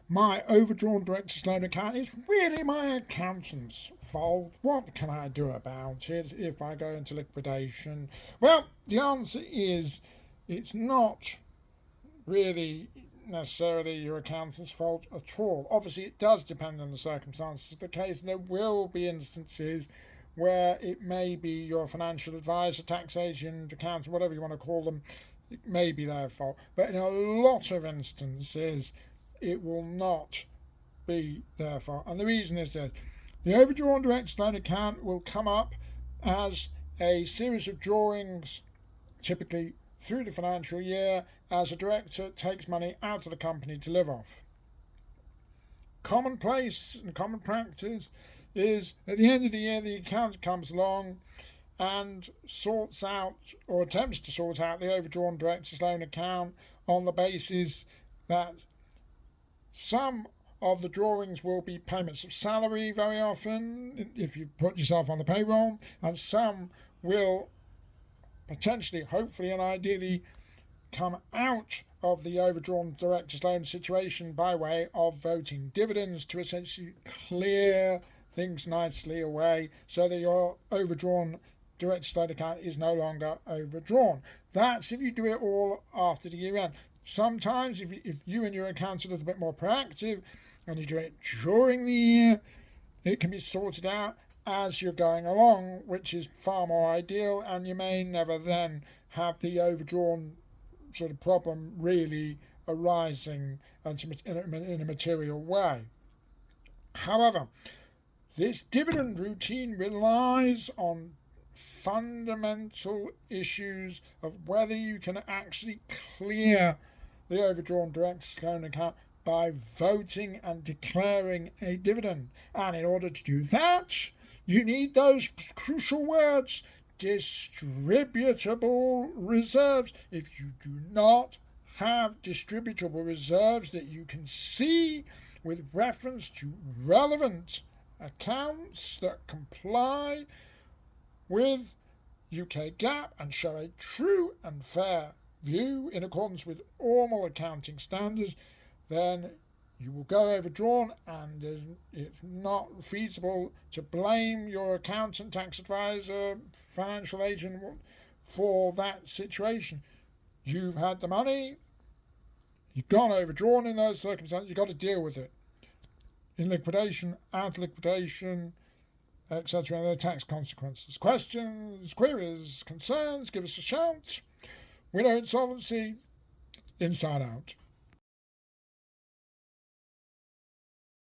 my overdrawn director's loan account is really my accountant's fault. What can I do about it if I go into liquidation? Well, the answer is it's not really necessarily your accountant's fault at all. Obviously, it does depend on the circumstances of the case, and there will be instances where it may be your financial advisor, tax agent, accountant, whatever you want to call them, it may be their fault. But in a lot of instances, it will not be their fault. And the reason is that the overdrawn direct loan account will come up as a series of drawings, typically through the financial year, as a director takes money out of the company to live off. Commonplace and common practice is at the end of the year the accountant comes along and sorts out or attempts to sort out the overdrawn director's loan account on the basis that some of the drawings will be payments of salary very often if you put yourself on the payroll, and some will potentially, hopefully and ideally come out of the overdrawn director's loan situation by way of voting dividends to essentially clear things nicely away so that your overdrawn director's loan account is no longer overdrawn. That's if you do it all after the year end. Sometimes if you and your accountant are a little bit more proactive and you do it during the year, it can be sorted out as you're going along, which is far more ideal, and you may never then have the overdrawn sort of problem really arising in a material way. However, this dividend routine relies on fundamental issues of whether you can actually clear the overdrawn director's loan account by voting and declaring a dividend. And in order to do that, you need those crucial words: distributable reserves. If you do not have distributable reserves that you can see with reference to relevant accounts that comply with UK GAAP and show a true and fair view in accordance with normal accounting standards, then you will go overdrawn, and it's not feasible to blame your accountant, tax advisor, financial agent for that situation. You've had the money, you've gone overdrawn in those circumstances, you've got to deal with it. In liquidation, out of liquidation, etc., and there are tax consequences. Questions, queries, concerns, give us a shout. We know Insolvency, inside out.